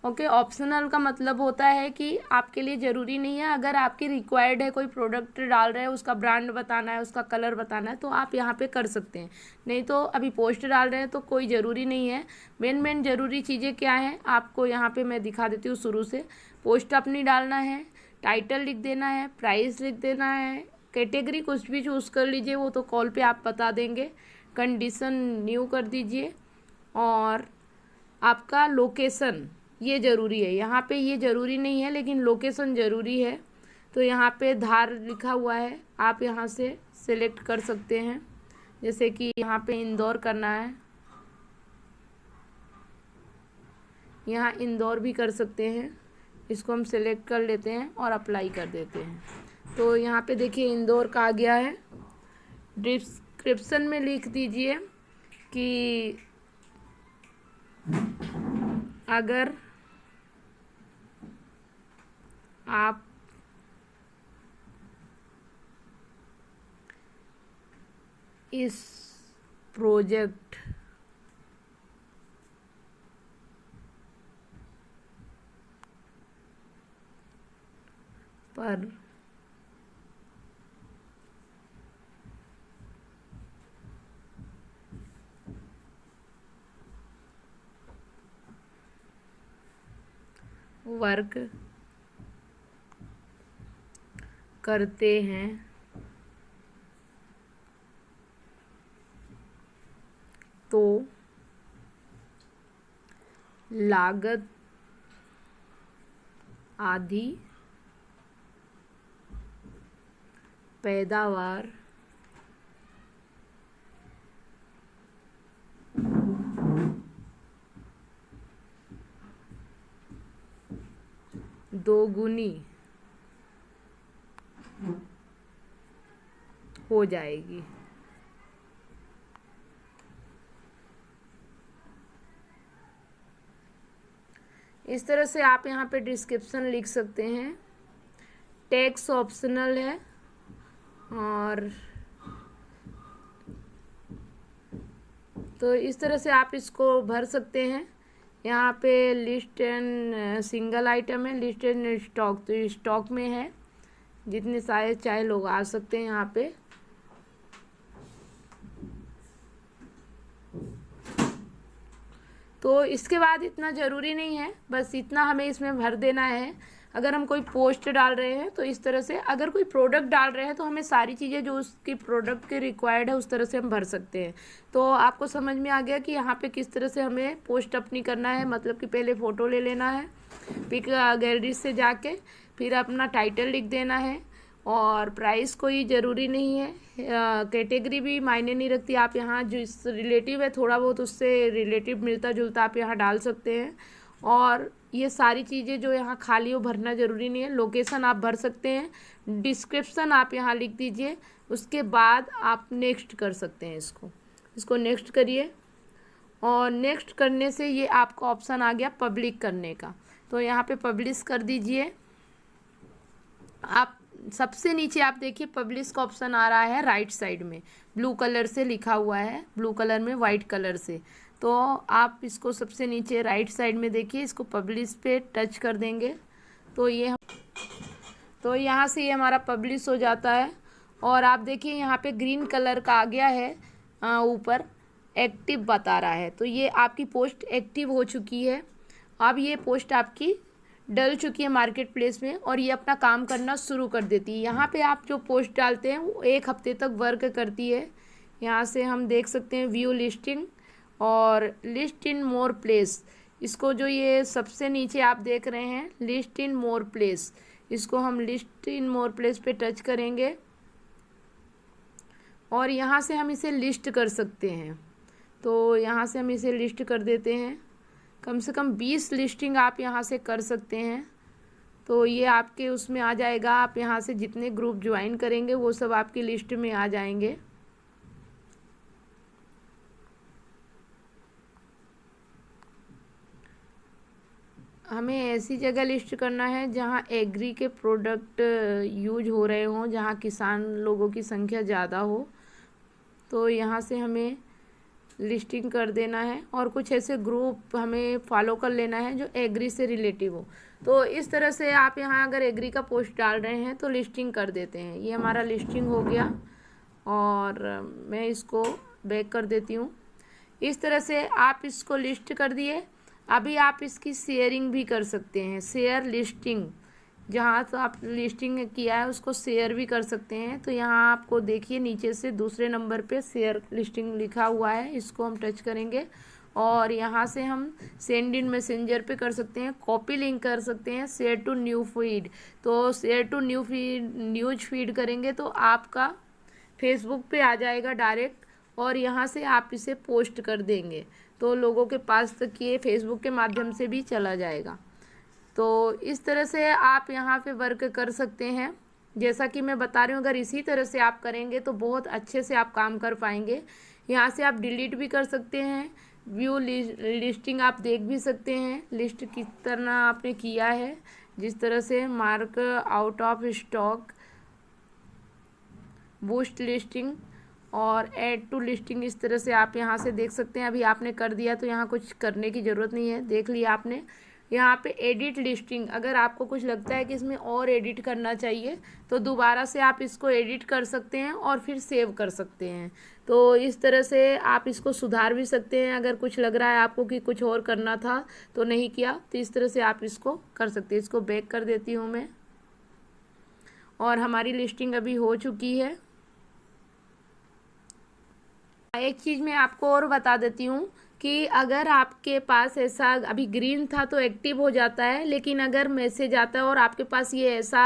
ओके, ऑप्शनल का मतलब होता है कि आपके लिए ज़रूरी नहीं है। अगर आपकी रिक्वायर्ड है, कोई प्रोडक्ट डाल रहे हैं, उसका ब्रांड बताना है, उसका कलर बताना है, तो आप यहाँ पे कर सकते हैं। नहीं तो अभी पोस्ट डाल रहे हैं तो कोई ज़रूरी नहीं है। मेन ज़रूरी चीज़ें क्या हैं आपको यहाँ पे मैं दिखा देती हूँ शुरू से। पोस्ट अपनी डालना है, टाइटल लिख देना है, प्राइस लिख देना है, कैटेगरी कुछ भी चूज़ कर लीजिए, वो तो कॉल पे आप बता देंगे। कंडीशन न्यू कर दीजिए, और आपका लोकेशन ये ज़रूरी है। यहाँ पे ये ज़रूरी नहीं है लेकिन लोकेशन ज़रूरी है। तो यहाँ पे धार लिखा हुआ है, आप यहाँ से सिलेक्ट कर सकते हैं। जैसे कि यहाँ पे इंदौर करना है, यहाँ इंदौर भी कर सकते हैं। इसको हम सिलेक्ट कर लेते हैं और अप्लाई कर देते हैं। तो यहाँ पे देखिए इंदौर का आ गया है। डिस्क्रिप्शन में लिख दीजिए कि अगर आप इस प्रोजेक्ट पर वर्क करते हैं तो लागत आधी, पैदावार दोगुनी हो जाएगी। इस तरह से आप यहाँ पे डिस्क्रिप्शन लिख सकते हैं। टेक्स्ट ऑप्शनल है, और तो इस तरह से आप इसको भर सकते हैं। यहाँ पे लिस्ट एंड सिंगल आइटम है, लिस्ट एंड स्टॉक, तो स्टॉक में है, जितने सारे चाहे लोग आ सकते हैं यहाँ पे। तो इसके बाद इतना ज़रूरी नहीं है, बस इतना हमें इसमें भर देना है। अगर हम कोई पोस्ट डाल रहे हैं तो इस तरह से, अगर कोई प्रोडक्ट डाल रहे हैं तो हमें सारी चीज़ें जो उसकी प्रोडक्ट के रिक्वायर्ड है उस तरह से हम भर सकते हैं। तो आपको समझ में आ गया कि यहाँ पे किस तरह से हमें पोस्ट अपनी करना है। मतलब कि पहले फ़ोटो ले लेना है, पिक गैलरी से जाके, फिर अपना टाइटल लिख देना है, और प्राइस कोई ज़रूरी नहीं है, कैटेगरी भी मायने नहीं रखती। आप यहाँ जो इस रिलेटिव है थोड़ा बहुत उससे रिलेटिव मिलता जुलता आप यहाँ डाल सकते हैं। और ये सारी चीज़ें जो यहाँ खाली हो भरना ज़रूरी नहीं है। लोकेशन आप भर सकते हैं, डिस्क्रिप्शन आप यहाँ लिख दीजिए, उसके बाद आप नेक्स्ट कर सकते हैं। इसको नेक्स्ट करिए, और नेक्स्ट करने से ये आपका ऑप्शन आ गया पब्लिक करने का। तो यहाँ पे पब्लिश कर दीजिए। आप सबसे नीचे आप देखिए पब्लिश का ऑप्शन आ रहा है राइट साइड में, ब्लू कलर से लिखा हुआ है, ब्लू कलर में वाइट कलर से। तो आप इसको सबसे नीचे राइट साइड में देखिए, इसको पब्लिश पे टच कर देंगे तो यहाँ से ये हमारा पब्लिश हो जाता है। और आप देखिए यहाँ पे ग्रीन कलर का आ गया है, ऊपर एक्टिव बता रहा है। तो ये आपकी पोस्ट एक्टिव हो चुकी है। अब ये पोस्ट आपकी डल चुकी है मार्केट प्लेस में, और ये अपना काम करना शुरू कर देती है। यहाँ पे आप जो पोस्ट डालते हैं वो 1 हफ्ते तक वर्क करती है। यहाँ से हम देख सकते हैं व्यू लिस्टिंग और लिस्ट इन मोर प्लेस। इसको जो ये सबसे नीचे आप देख रहे हैं लिस्ट इन मोर प्लेस, इसको हम लिस्ट इन मोर प्लेस पे टच करेंगे, और यहाँ से हम इसे लिस्ट कर सकते हैं। तो यहाँ से हम इसे लिस्ट कर देते हैं। कम से कम 20 लिस्टिंग आप यहाँ से कर सकते हैं। तो ये आपके उसमें आ जाएगा, आप यहाँ से जितने ग्रुप ज्वाइन करेंगे वो सब आपकी लिस्ट में आ जाएंगे। हमें ऐसी जगह लिस्ट करना है जहाँ एग्री के प्रोडक्ट यूज हो रहे हों, जहाँ किसान लोगों की संख्या ज़्यादा हो। तो यहाँ से हमें लिस्टिंग कर देना है और कुछ ऐसे ग्रुप हमें फॉलो कर लेना है जो एग्री से रिलेटिव हो। तो इस तरह से आप यहाँ अगर एग्री का पोस्ट डाल रहे हैं तो लिस्टिंग कर देते हैं। ये हमारा लिस्टिंग हो गया और मैं इसको बैक कर देती हूँ। इस तरह से आप इसको लिस्ट कर दिए। अभी आप इसकी शेयरिंग भी कर सकते हैं, शेयर लिस्टिंग, जहाँ तो आप लिस्टिंग किया है उसको शेयर भी कर सकते हैं। तो यहाँ आपको देखिए नीचे से दूसरे नंबर पे शेयर लिस्टिंग लिखा हुआ है, इसको हम टच करेंगे और यहाँ से हम सेंड इन मैसेंजर पे कर सकते हैं, कॉपी लिंक कर सकते हैं, शेयर टू न्यू फीड। तो share to new feed, news feed करेंगे तो आपका फेसबुक पे आ जाएगा डायरेक्ट और यहाँ से आप इसे पोस्ट कर देंगे तो लोगों के पास तक ये फेसबुक के माध्यम से भी चला जाएगा। तो इस तरह से आप यहाँ पे वर्क कर सकते हैं। जैसा कि मैं बता रही हूँ, अगर इसी तरह से आप करेंगे तो बहुत अच्छे से आप काम कर पाएंगे। यहाँ से आप डिलीट भी कर सकते हैं, व्यू लिस्टिंग आप देख भी सकते हैं, लिस्ट किस तरह आपने किया है, जिस तरह से mark out of stock, boost listing और ऐड टू लिस्टिंग, इस तरह से आप यहाँ से देख सकते हैं। अभी आपने कर दिया तो यहाँ कुछ करने की ज़रूरत नहीं है, देख लिया आपने। यहाँ पे एडिट लिस्टिंग, अगर आपको कुछ लगता है कि इसमें और एडिट करना चाहिए तो दोबारा से आप इसको एडिट कर सकते हैं और फिर सेव कर सकते हैं। तो इस तरह से आप इसको सुधार भी सकते हैं। अगर कुछ लग रहा है आपको कि कुछ और करना था तो नहीं किया, तो इस तरह से आप इसको कर सकते हैं। इसको बैक कर देती हूँ मैं और हमारी लिस्टिंग अभी हो चुकी है। एक चीज़ मैं आपको और बता देती हूँ कि अगर आपके पास ऐसा अभी ग्रीन था तो एक्टिव हो जाता है, लेकिन अगर मैसेज आता है और आपके पास ये ऐसा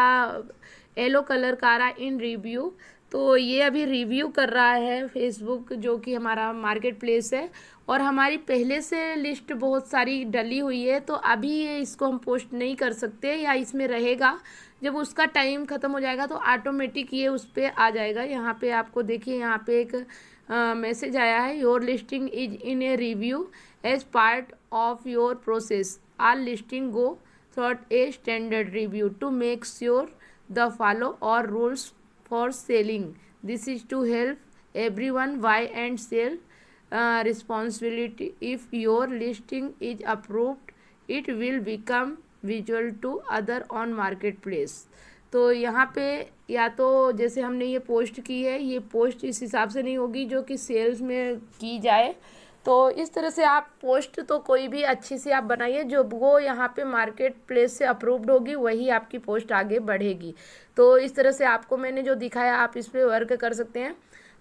येलो कलर का आ रहा है इन रिव्यू, तो ये अभी रिव्यू कर रहा है फेसबुक, जो कि हमारा मार्केट प्लेस है और हमारी पहले से लिस्ट बहुत सारी डली हुई है। तो अभी ये इसको हम पोस्ट नहीं कर सकते या इसमें रहेगा, जब उसका टाइम ख़त्म हो जाएगा तो ऑटोमेटिक ये उस पर आ जाएगा। यहाँ पे आपको देखिए, यहाँ पे एक मैसेज आया है, your listing is in a review as part of your process, our listing go through a standard review to make sure the follow our rules for selling, this is to help everyone buy and sell responsibility, if your listing is approved it will become visual to other on market place. तो यहाँ पे या तो जैसे हमने ये पोस्ट की है, ये पोस्ट इस हिसाब से नहीं होगी जो कि सेल्स में की जाए। तो इस तरह से आप पोस्ट तो कोई भी अच्छी सी आप बनाइए, जो वो यहाँ पे मार्केट प्लेस से अप्रूव्ड होगी वही आपकी पोस्ट आगे बढ़ेगी। तो इस तरह से आपको मैंने जो दिखाया आप इस पर वर्क कर सकते हैं।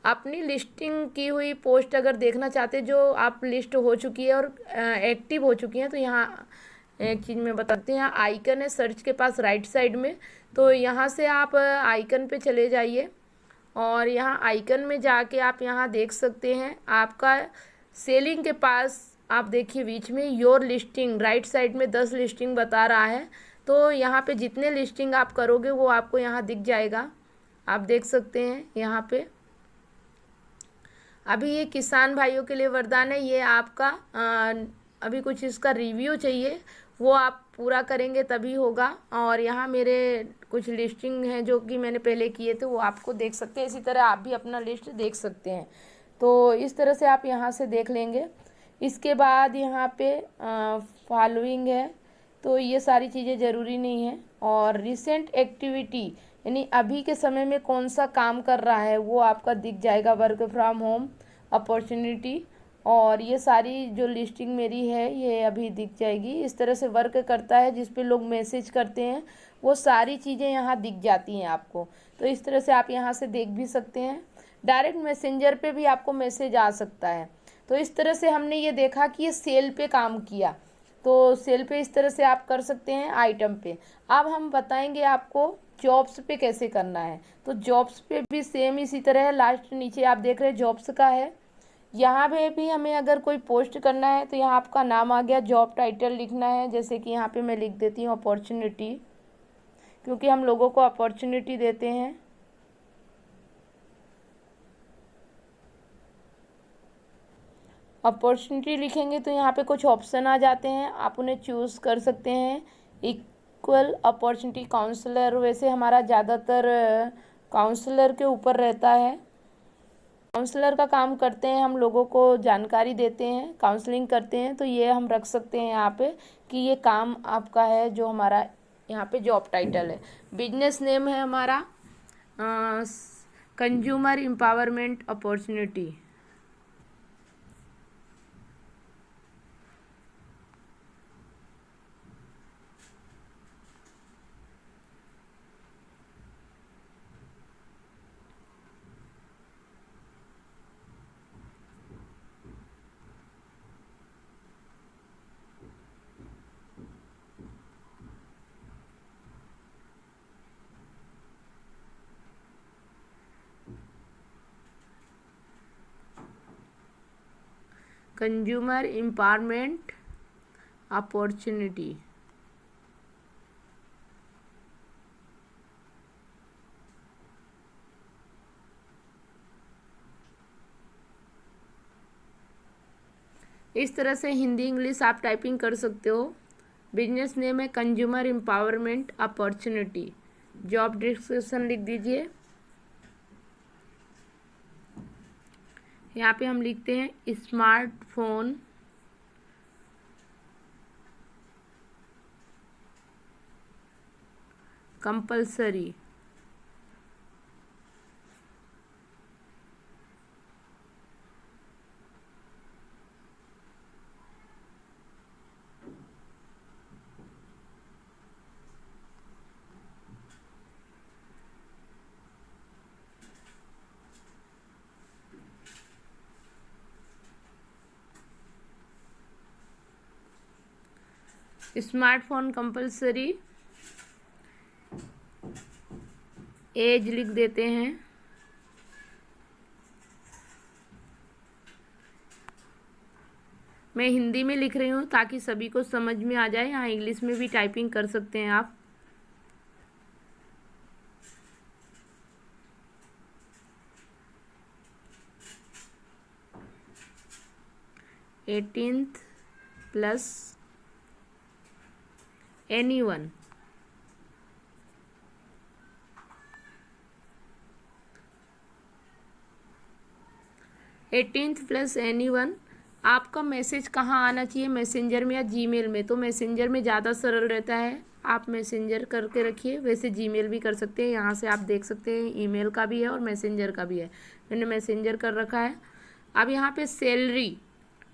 अपनी लिस्टिंग की हुई पोस्ट अगर देखना चाहते हैं जो आप लिस्ट हो चुकी है और एक्टिव हो चुकी हैं, तो यहाँ एक चीज़ मैं बताती हूँ, यहाँ आइकन है सर्च के पास राइट साइड में, तो यहाँ से आप आइकन पे चले जाइए और यहाँ आइकन में जाके आप यहाँ देख सकते हैं आपका सेलिंग के पास, आप देखिए बीच में योर लिस्टिंग, राइट साइड में 10 लिस्टिंग बता रहा है। तो यहाँ पे जितने लिस्टिंग आप करोगे वो आपको यहाँ दिख जाएगा, आप देख सकते हैं यहाँ पे। अभी ये किसान भाइयों के लिए वरदान है, ये आपका अभी कुछ इसका रिव्यू चाहिए, वो आप पूरा करेंगे तभी होगा। और यहाँ मेरे कुछ लिस्टिंग हैं जो कि मैंने पहले किए थे, वो आपको देख सकते हैं। इसी तरह आप भी अपना लिस्ट देख सकते हैं। तो इस तरह से आप यहाँ से देख लेंगे। इसके बाद यहाँ पे फॉलोइंग है, तो ये सारी चीज़ें ज़रूरी नहीं है। और रिसेंट एक्टिविटी, यानी अभी के समय में कौन सा काम कर रहा है वो आपका दिख जाएगा, वर्क फ्रॉम होम, अपॉर्चुनिटी, और ये सारी जो लिस्टिंग मेरी है ये अभी दिख जाएगी। इस तरह से वर्क करता है, जिस पे लोग मैसेज करते हैं वो सारी चीज़ें यहाँ दिख जाती हैं आपको। तो इस तरह से आप यहाँ से देख भी सकते हैं। डायरेक्ट मैसेंजर पे भी आपको मैसेज आ सकता है। तो इस तरह से हमने ये देखा कि ये सेल पे काम किया, तो सेल पे इस तरह से आप कर सकते हैं आइटम पे। अब हम बताएंगे आपको जॉब्स पे कैसे करना है। तो जॉब्स पे भी सेम इसी तरह है। लास्ट नीचे आप देख रहे हैं जॉब्स का है, यहाँ पे भी हमें अगर कोई पोस्ट करना है तो यहाँ आपका नाम आ गया, जॉब टाइटल लिखना है। जैसे कि यहाँ पे मैं लिख देती हूँ अपॉर्चुनिटी, क्योंकि हम लोगों को अपॉर्चुनिटी देते हैं। अपॉर्चुनिटी लिखेंगे तो यहाँ पे कुछ ऑप्शन आ जाते हैं, आप उन्हें चूज़ कर सकते हैं। इक्वल अपॉर्चुनिटी काउंसलर, वैसे हमारा ज़्यादातर काउंसलर के ऊपर रहता है। काउंसलर का काम करते हैं, हम लोगों को जानकारी देते हैं, काउंसलिंग करते हैं, तो ये हम रख सकते हैं यहाँ पे कि ये काम आपका है, जो हमारा यहाँ पे जॉब टाइटल है। बिजनेस नेम है हमारा consumer empowerment opportunity. Consumer empowerment opportunity. इस तरह से हिंदी इंग्लिश आप टाइपिंग कर सकते हो। बिजनेस नेम है consumer empowerment opportunity. Job description लिख दीजिए। यहाँ पे हम लिखते हैं smartphone compulsory. Smartphone compulsory. Age लिख देते हैं। मैं हिंदी में लिख रही हूँ ताकि सभी को समझ में आ जाए। यहाँ इंग्लिश में भी टाइपिंग कर सकते हैं आप। Eighteenth plus anyone। Eighteenth plus anyone। आपका मैसेज कहाँ आना चाहिए, मैसेंजर में या जीमेल में? तो मैसेंजर में ज़्यादा सरल रहता है, आप मैसेंजर करके रखिए। वैसे जीमेल भी कर सकते हैं, यहाँ से आप देख सकते हैं ईमेल का भी है और मैसेंजर का भी है। मैंने मैसेंजर कर रखा है। अब यहाँ पे सैलरी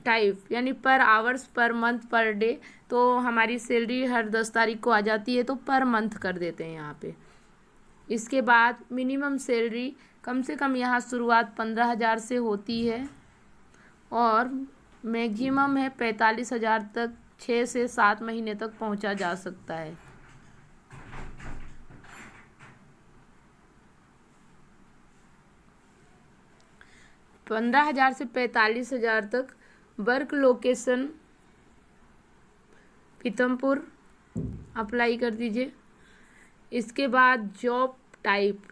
टाइप यानी पर hours, per month, per day. तो हमारी सैलरी हर 10 तारीख को आ जाती है, तो पर मंथ कर देते हैं यहाँ पे। इसके बाद मिनिमम सैलरी कम से कम यहाँ शुरुआत 15,000 से होती है और मैक्सिमम है 45,000 तक। 6 से 7 महीने तक पहुँचा जा सकता है। $15,000 से 45,000 तक। वर्क लोकेशन पीतमपुर, अप्लाई कर दीजिए। इसके बाद जॉब टाइप,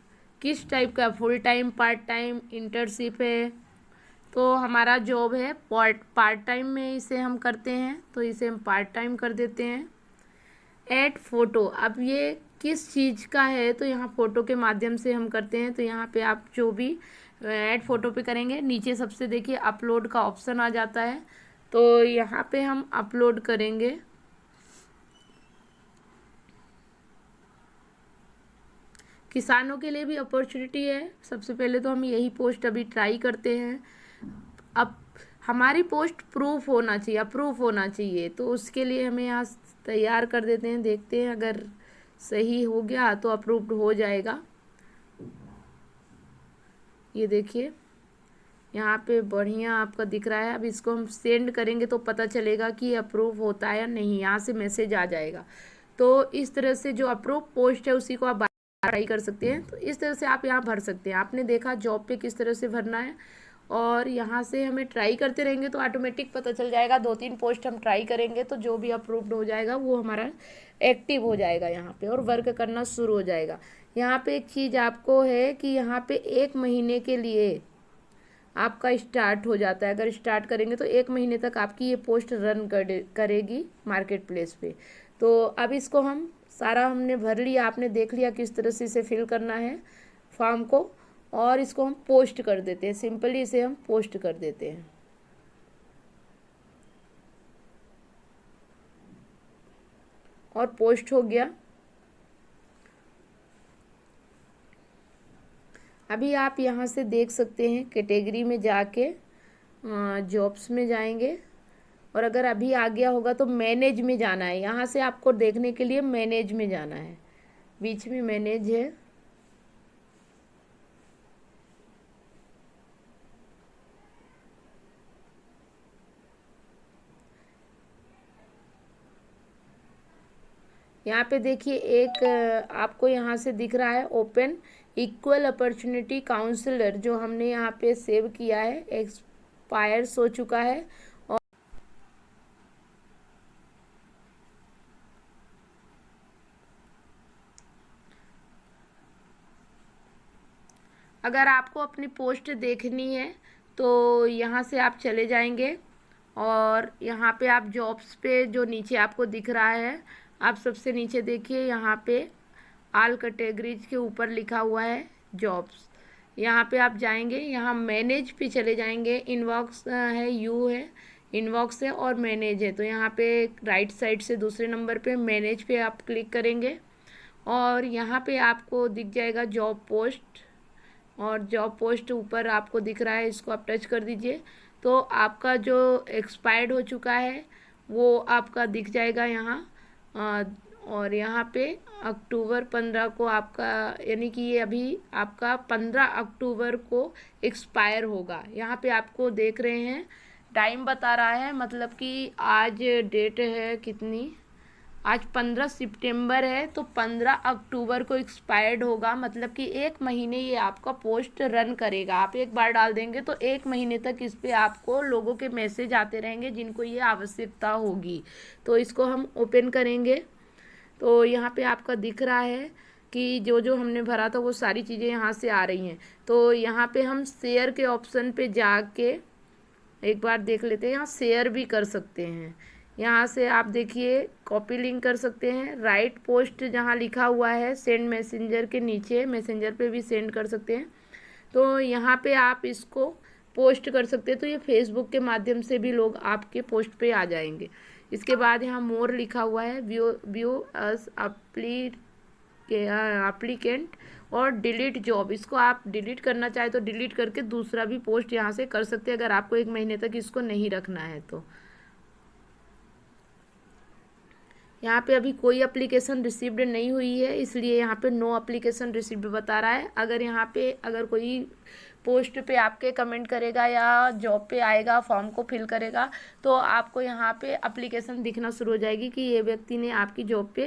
किस टाइप का, full time, part time, internship है। तो हमारा जॉब है पार्ट टाइम में इसे हम करते हैं, तो इसे हम पार्ट टाइम कर देते हैं। ऐड फ़ोटो, अब ये किस चीज़ का है, तो यहाँ फ़ोटो के माध्यम से हम करते हैं। तो यहाँ पे आप जो भी ऐड फ़ोटो पे करेंगे, नीचे सबसे देखिए अपलोड का ऑप्शन आ जाता है, तो यहाँ पे हम अपलोड करेंगे। किसानों के लिए भी अपॉर्चुनिटी है। सबसे पहले तो हम यही पोस्ट अभी ट्राई करते हैं। अब हमारी पोस्ट प्रूफ होना चाहिए, अप्रूव होना चाहिए, तो उसके लिए हमें यहाँ तैयार कर देते हैं। देखते हैं अगर सही हो गया तो अप्रूव्ड हो जाएगा। ये देखिए यहाँ पे बढ़िया आपका दिख रहा है। अब इसको हम सेंड करेंगे तो पता चलेगा कि ये अप्रूव होता है या नहीं, यहाँ से मैसेज आ जाएगा। तो इस तरह से जो अप्रूव पोस्ट है उसी को आप ट्राई कर सकते हैं। तो इस तरह से आप यहाँ भर सकते हैं। आपने देखा जॉब पे किस तरह से भरना है, और यहाँ से हमें ट्राई करते रहेंगे तो ऑटोमेटिक पता चल जाएगा। 2-3 पोस्ट हम ट्राई करेंगे तो जो भी अप्रूव्ड हो जाएगा वो हमारा एक्टिव हो जाएगा यहाँ पे और वर्क करना शुरू हो जाएगा। यहाँ पे एक चीज़ आपको है कि यहाँ पे 1 महीने के लिए आपका स्टार्ट हो जाता है। अगर स्टार्ट करेंगे तो 1 महीने तक आपकी ये पोस्ट रन करेगी मार्केट प्लेस पे। तो अब इसको हम सारा हमने भर लिया, आपने देख लिया किस तरह से इसे फिल करना है फॉर्म को, और इसको हम पोस्ट कर देते हैं। सिंपली इसे हम पोस्ट कर देते हैं। और पोस्ट हो गया। अभी आप यहाँ से देख सकते हैं कैटेगरी में जाके जॉब्स में जाएंगे, और अगर अभी आ गया होगा तो मैनेज में जाना है। यहाँ से आपको देखने के लिए मैनेज में जाना है, बीच में मैनेज है। यहाँ पे देखिए एक आपको यहाँ से दिख रहा है ओपन इक्वल अपॉर्चुनिटी काउंसलर, जो हमने यहाँ पे सेव किया है, एक्सपायर्स हो चुका है। और अगर आपको अपनी पोस्ट देखनी है तो यहाँ से आप चले जाएंगे, और यहाँ पे आप जॉब्स पे जो नीचे आपको दिख रहा है, आप सबसे नीचे देखिए यहाँ पे ऑल कैटेगरीज के ऊपर लिखा हुआ है जॉब्स। यहाँ पे आप जाएंगे, यहाँ मैनेज पे चले जाएंगे। इनबॉक्स है, यू है, इनबॉक्स है और मैनेज है। तो यहाँ पे राइट साइड से दूसरे नंबर पे मैनेज पे आप क्लिक करेंगे, और यहाँ पे आपको दिख जाएगा जॉब पोस्ट, और जॉब पोस्ट ऊपर आपको दिख रहा है, इसको आप टच कर दीजिए। तो आपका जो एक्सपायर्ड हो चुका है वो आपका दिख जाएगा यहाँ। और यहाँ पे अक्टूबर 15 को आपका, यानी कि ये अभी आपका 15 अक्टूबर को एक्सपायर होगा। यहाँ पे आपको देख रहे हैं टाइम बता रहा है, मतलब कि आज डेट है कितनी, आज 15 सितंबर है, तो 15 अक्टूबर को एक्सपायर्ड होगा। मतलब कि 1 महीने ये आपका पोस्ट रन करेगा। आप एक बार डाल देंगे तो 1 महीने तक इस पे आपको लोगों के मैसेज आते रहेंगे जिनको ये आवश्यकता होगी। तो इसको हम ओपन करेंगे, तो यहाँ पे आपका दिख रहा है कि जो जो हमने भरा था वो सारी चीज़ें यहाँ से आ रही हैं। तो यहाँ पे हम शेयर के ऑप्शन पे जाके एक बार देख लेते हैं, यहाँ शेयर भी कर सकते हैं। यहाँ से आप देखिए कॉपी लिंक कर सकते हैं, राइट पोस्ट जहाँ लिखा हुआ है सेंड मैसेंजर के नीचे, मैसेंजर पे भी सेंड कर सकते हैं। तो यहाँ पे आप इसको पोस्ट कर सकते हैं, तो ये फेसबुक के माध्यम से भी लोग आपके पोस्ट पे आ जाएंगे। इसके बाद यहाँ मोर लिखा हुआ है, व्यू अस एप्लीकेंट और डिलीट जॉब। इसको आप डिलीट करना चाहे तो डिलीट करके दूसरा भी पोस्ट यहाँ से कर सकते हैं, अगर आपको 1 महीने तक इसको नहीं रखना है तो। यहाँ पे अभी कोई एप्लीकेशन रिसीव्ड नहीं हुई है, इसलिए यहाँ पे नो एप्लीकेशन रिसीव्ड बता रहा है। अगर यहाँ पे अगर कोई पोस्ट पे आपके कमेंट करेगा या जॉब पे आएगा, फॉर्म को फिल करेगा, तो आपको यहाँ पे एप्लीकेशन दिखना शुरू हो जाएगी कि ये व्यक्ति ने आपकी जॉब पे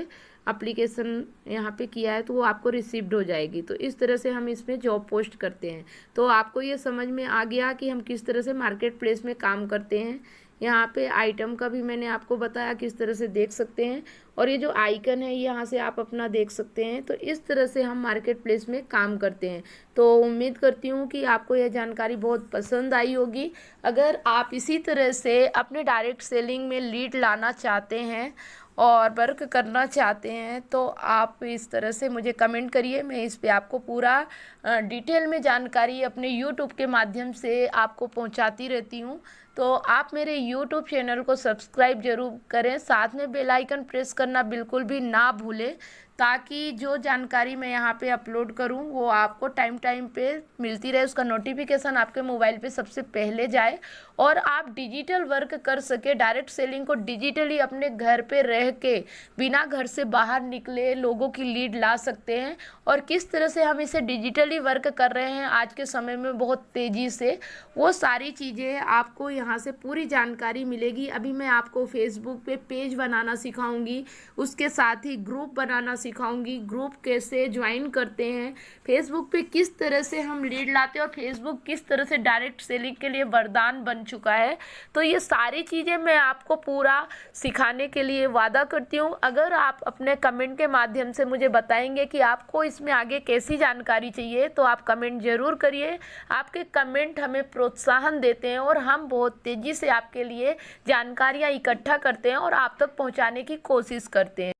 एप्लीकेशन यहाँ पे किया है, तो वो आपको रिसीव्ड हो जाएगी। तो इस तरह से हम इसमें जॉब पोस्ट करते हैं। तो आपको ये समझ में आ गया कि हम किस तरह से मार्केट प्लेस में काम करते हैं। यहाँ पे आइटम का भी मैंने आपको बताया किस तरह से देख सकते हैं, और ये जो आइकन है यहाँ से आप अपना देख सकते हैं। तो इस तरह से हम मार्केट प्लेस में काम करते हैं। तो उम्मीद करती हूँ कि आपको यह जानकारी बहुत पसंद आई होगी। अगर आप इसी तरह से अपने डायरेक्ट सेलिंग में लीड लाना चाहते हैं और वर्क करना चाहते हैं, तो आप इस तरह से मुझे कमेंट करिए। मैं इस पे आपको पूरा डिटेल में जानकारी अपने यूट्यूब के माध्यम से आपको पहुंचाती रहती हूं। तो आप मेरे यूट्यूब चैनल को सब्सक्राइब जरूर करें, साथ में बेल आइकन प्रेस करना बिल्कुल भी ना भूलें, ताकि जो जानकारी मैं यहाँ पे अपलोड करूँ वो आपको टाइम टाइम पे मिलती रहे, उसका नोटिफिकेशन आपके मोबाइल पे सबसे पहले जाए, और आप डिजिटल वर्क कर सके। डायरेक्ट सेलिंग को डिजिटली अपने घर पे रह के बिना घर से बाहर निकले लोगों की लीड ला सकते हैं। और किस तरह से हम इसे डिजिटली वर्क कर रहे हैं आज के समय में बहुत तेज़ी से, वो सारी चीज़ें आपको यहाँ से पूरी जानकारी मिलेगी। अभी मैं आपको फेसबुक पे पेज बनाना सिखाऊंगी, उसके साथ ही ग्रुप बनाना सिखाऊंगी, ग्रुप कैसे ज्वाइन करते हैं, फेसबुक पे किस तरह से हम लीड लाते हैं और फेसबुक किस तरह से डायरेक्ट सेलिंग के लिए वरदान बन चुका है। तो ये सारी चीज़ें मैं आपको पूरा सिखाने के लिए वादा करती हूँ। अगर आप अपने कमेंट के माध्यम से मुझे बताएंगे कि आपको इसमें आगे कैसी जानकारी चाहिए तो आप कमेंट ज़रूर करिए। आपके कमेंट हमें प्रोत्साहन देते हैं और हम बहुत तेज़ी से आपके लिए जानकारियाँ इकट्ठा करते हैं और आप तक पहुँचाने की कोशिश करते हैं।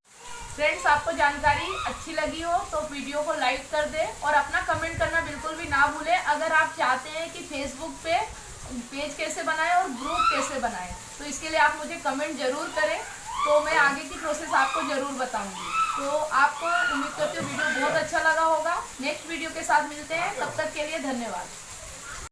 फ्रेंड्स, आपको जानकारी अच्छी लगी हो तो वीडियो को लाइक कर दें और अपना कमेंट करना बिल्कुल भी ना भूलें। अगर आप चाहते हैं कि फेसबुक पे पेज कैसे बनाएं और ग्रुप कैसे बनाएं तो इसके लिए आप मुझे कमेंट ज़रूर करें, तो मैं आगे की प्रोसेस आपको ज़रूर बताऊंगी। तो आपको उम्मीद करती हूँ वीडियो बहुत अच्छा लगा होगा। नेक्स्ट वीडियो के साथ मिलते हैं, तब तक के लिए धन्यवाद।